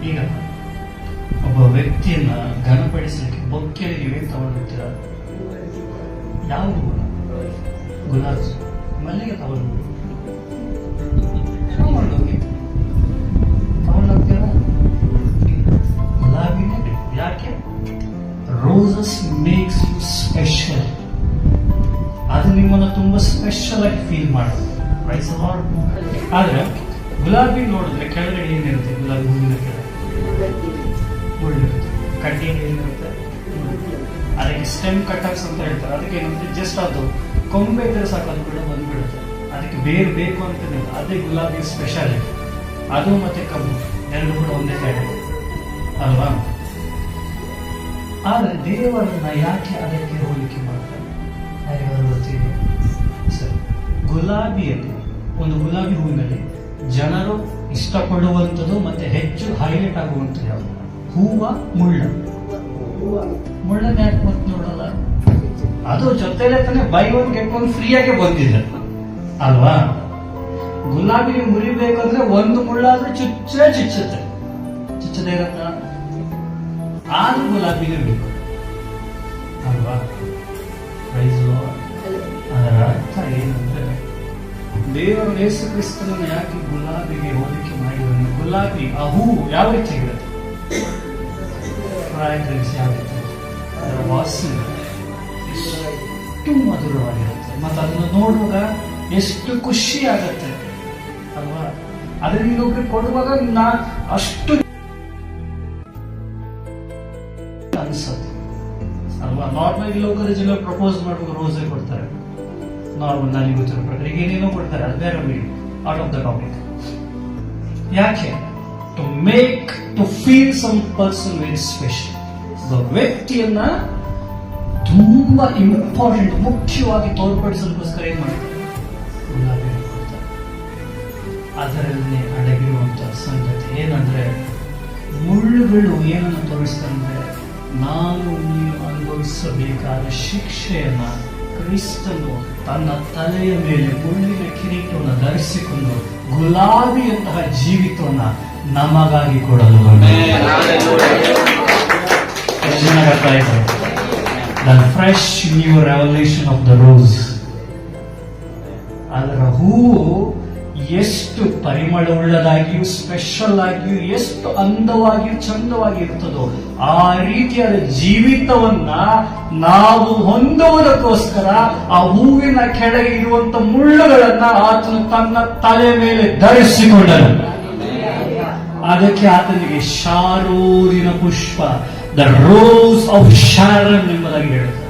ಈಗ ಒಬ್ಬ ವ್ಯಕ್ತಿಯನ್ನ ಘನಪಡಿಸಲಿಕ್ಕೆ ಬೊಕ್ಕೆಯಲ್ಲಿ ನೀವೇನು ತಗೊಂಡಿರ್ತೀರ? ಯಾವ ಹೂವು? ಗುಲಾಬಿ, ಮಲ್ಲಿಗೆ ತಗೊಂಡೋಗಿ ತಗೊಂಡೋಗ್ತೀರ? ಗುಲಾಬಿನೇ ಬೇಕು. ಯಾಕೆ? Roses makes you special. ಅದು ನಿಮ್ಮನ್ನು ತುಂಬಾ ಸ್ಪೆಷಲ್ ಆಗಿ ಫೀಲ್ ಮಾಡೋದು. ಆದ್ರೆ ಗುಲಾಬಿ ನೋಡಿದ್ರೆ ಕೆಳಗಡೆ ಏನಿರುತ್ತೆ? ಗುಲಾಬಿ ಹೂವಿನ ಕೆಳಗಡೆ ಮುಳ್ಳಿರುತ್ತೆ. ಕಡ್ಡಿಯಲ್ಲಿ ಏನಿರುತ್ತೆ? ಅದಕ್ಕೆ ಸ್ಟೆಮ್ ಕಟರ್ಸ್ ಅಂತ ಹೇಳ್ತಾರೆ. ಅದಕ್ಕೆ ಏನಂದ್ರೆ ಜಸ್ಟ್ ಅದು ಕೊಂಬೆ ಇದ್ರೆ ಸಾಕು, ಅದು ಕೂಡ ಬಂದ್ಬಿಡುತ್ತೆ. ಅದಕ್ಕೆ ಬೇರೆ ಬೇಕು ಅಂತಾನೆ. ಅದೇ ಗುಲಾಬಿ ಸ್ಪೆಷಾಲಿಟಿ. ಅದು ಮತ್ತೆ ಕಬ್ಬು ಎರಡು ಕೂಡ ಒಂದೇ ಕಡೆ ಅಲ್ವಾ? ಆದ್ರೆ ದೇವರನ್ನ ಯಾಕೆ ಅದಕ್ಕೆ ಹೋಲಿಕೆ ಮಾಡ್ತಾರೆ? ಗೊತ್ತಿದೆ ಸರಿ. ಗುಲಾಬಿಯಲ್ಲಿ, ಒಂದು ಗುಲಾಬಿ ಹೂವಿನಲ್ಲಿ ಜನರು ಇಷ್ಟಪಡುವಂಥದ್ದು ಮತ್ತೆ ಹೆಚ್ಚು ಹೈಲೈಟ್ ಆಗುವಂಥದ್ದು ಯಾವುದು? ಹೂವ ಮುಳ್ಳ? ಮುಳ್ಳನ್ನ ಯಾಕೆ ಮತ್ತೆ ನೋಡಲ್ಲ? ಅದು ಜೊತೆಲೆ ತಾನೆ by one get one free ಆಗಿ ಬಂದಿದೆ ಅಲ್ವಾ? ಗುಲಾಬಿ ಮುರಿಬೇಕಂದ್ರೆ ಒಂದು ಮುಳ್ಳಾದ್ರೂ ಚುಚ್ಚುತ್ತೆ. ಚುಚ್ಚದೇ ಇರತ್ತ? ಆದ್ರೂ ಗುಲಾಬಿನೇ ಬೇಕು ಅಲ್ವಾ? ಅದರ ಅರ್ಥ ಏನಂದ್ರೆ, ದೇವರು ಯೇಸು ಕ್ರಿಸ್ತನನ್ನು ಯಾಕೆ ಗುಲಾಬಿಗೆ ಹೋಲಿಕೆ ಮಾಡಿದ್ರು? ಗುಲಾಬಿ ಆ ಹೂವು ಯಾವ ರೀತಿ ಇರುತ್ತೆ? ಫ್ರಾಗ್ರೆನ್ಸ್ ಯಾವ ರೀತಿ? ಅದರ ವಾಸನೆ ಎಷ್ಟು ಮಧುರವಾಗಿರುತ್ತೆ ಮತ್ತು ಅದನ್ನು ನೋಡುವಾಗ ಎಷ್ಟು ಖುಷಿ ಆಗತ್ತೆ ಅಲ್ವಾ? ಅದನ್ನ ಇನ್ನೊಬ್ರಿಗೆ ಕೊಡುವಾಗ ಅಷ್ಟು ಅನ್ಸತ್ತೆ ಅಲ್ವಾ? ನಾರ್ಮಲ್ ಲೋಕದ ಜನ ಪ್ರಪೋಸ್ ಮಾಡುವಾಗ ರೋಸೇ ಕೊಡ್ತಾರೆ. ನಾರ್ಮಲ್ ನನಗೆ ಗೊತ್ತಿರೋ ಪ್ರಕಾರ ಈಗ ಏನೇನೋ ಕೊಡ್ತಾರೆ, ಅದು ಬೇರೆ ಔಟ್ ಆಫ್ ದ ಟಾಪಿಕ್. ಯಾಕೆ? To feel some person very special. ವ್ಯಕ್ತಿಯನ್ನ ತುಂಬಾ ಇಂಪಾರ್ಟೆಂಟ್, ಮುಖ್ಯವಾಗಿ ತೋರ್ಪಡಿಸೋದಕ್ಕೋಸ್ಕರ ಏನ್ ಮಾಡ್ತಾರೆ? ಗುಲಾಬಿ ಕೊಡ್ತಾರೆ. ಅದರಲ್ಲಿ ಅಡಗಿರುವಂತಹ ಸಂಗತಿ ಏನಂದ್ರೆ, ಮುಳ್ಳುಗಳು ಏನನ್ನು ತೋರಿಸ್ತಂದ್ರೆ, ನಾನು ನೀನು ಅನುಭವಿಸಬೇಕಾದ ಶಿಕ್ಷೆಯನ್ನ ಕ್ರಿಸ್ತನು ತನ್ನ ತಲೆಯ ಮೇಲೆ ಮುಳ್ಳಿನ ಕಿರೀಟವನ್ನು ಧರಿಸಿಕೊಂಡು ಗುಲಾಬಿಯಂತಹ ಜೀವಿತವನ್ನ ನಮಗಾಗಿ ಕೊಡಲು the fresh new revolution of the rose. ಅದರ ಹೂವು ಎಷ್ಟು ಪರಿಮಳವುಳ್ಳದಾಗಿಯೂ ಸ್ಪೆಷಲ್ ಆಗಿಯೂ ಎಷ್ಟು ಅಂದವಾಗಿಯೂ ಚಂದವಾಗಿ ಇರ್ತದೋ ಆ ರೀತಿಯಾದ ಜೀವಿತವನ್ನ ನಾವು ಹೊಂದುವುದಕ್ಕೋಸ್ಕರ ಆ ಹೂವಿನ ಕೆಳಗೆ ಇರುವಂತ ಮುಳ್ಳುಗಳನ್ನ ಆತನು ತನ್ನ ತಲೆ ಮೇಲೆ ಧರಿಸಿಕೊಂಡನು. ಅದಕ್ಕೆ ಆತನಿಗೆ ಶಾರೋನಿನ ಪುಷ್ಪ, ದ ರೋಸ್ ಆಫ್ ಶಾರನ್ ಎಂಬುದಾಗಿ ಹೇಳುತ್ತಾರೆ.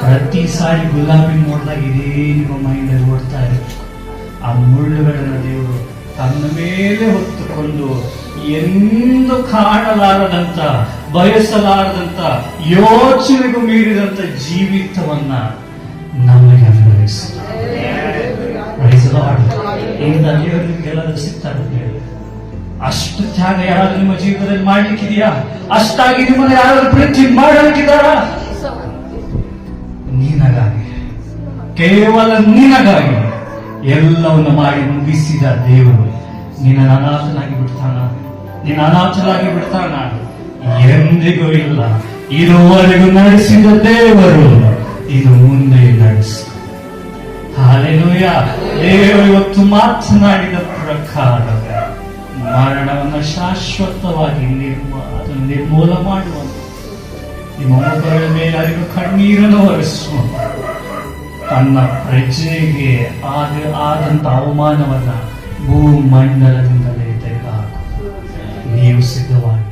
ಪ್ರತಿ ಸಾರಿ ಗುಲಾಬಿ ನೋಡಿದಾಗ ಇದೇ ನಿಮ್ಮ ಮೈಂಡಲ್ಲಿ ಓಡ್ತಾ ಇರುತ್ತೆ. ಆ ಮುಳ್ಳುಗಳನ್ನ ದೇವರು ತನ್ನ ಮೇಲೆ ಹೊತ್ತುಕೊಂಡು ಎಂದು ಕಾಣಲಾರದಂತ, ಬಯಸಲಾರದಂತ, ಯೋಚನೆಗೂ ಮೀರಿದಂತ ಜೀವಿತವನ್ನ ನಮಗೆ ಅನುಭವಿಸಿದ್ದಾರೆ. ನಿಮ್ಗೆಲ್ಲಾದ್ರೂ ಸಿಗ್ತಾರೆ? ಅಷ್ಟು ತ್ಯಾಗ ಯಾರಾದ್ರೂ ನಿಮ್ಮ ಜೀವಿತದಲ್ಲಿ ಮಾಡ್ಲಿಕ್ಕಿದೆಯಾ? ಅಷ್ಟಾಗಿ ನಿಮ್ಮನ್ನು ಯಾರಾದ್ರೂ ಪ್ರೀತಿ ಮಾಡಲಿಕ್ಕಿದಾರ? ನಿನಗಾಗಿ, ಕೇವಲ ನಿನಗಾಗಿ ಎಲ್ಲವನ್ನು ಮಾಡಿ ಮುಗಿಸಿದ ದೇವರು ನಿನ್ನ ಅನಾಥನಾಗಿ ಬಿಡ್ತಾನ? ನಿನ್ನ ಅನಾಥನಾಗಿ ಬಿಡ್ತಾನ? ಎಂದಿಗೂ ಇಲ್ಲ. ಇದುವರೆಗೂ ನಡೆಸಿದ ದೇವರು ಇದು ಮುಂದೆ ನಡೆಸ. ಹಾಲೆಲೂಯ. ದೇವರು ಇವತ್ತು ಮಾತನಾಡಿದ ಪ್ರಕಾರ ಮರಣವನ್ನು ಶಾಶ್ವತವಾಗಿ ಅದನ್ನು ನಿರ್ಮೂಲ ಮಾಡುವಂತ, ನಿಮ್ಮ ಮಕ್ಕಳ ಮೇಲೆ ಅರಿವು ಕಣ್ಣೀರನ್ನು ಹೊರಿಸುವ, ತನ್ನ ಪ್ರಜೆಗೆ ಆದಂತ ಅವಮಾನವನ್ನ ಭೂಮಂಡಲದಿಂದಲೇ ತೆಗೆದುಹಾಕು. ನೀವು ಸಿದ್ಧವಾಗಿ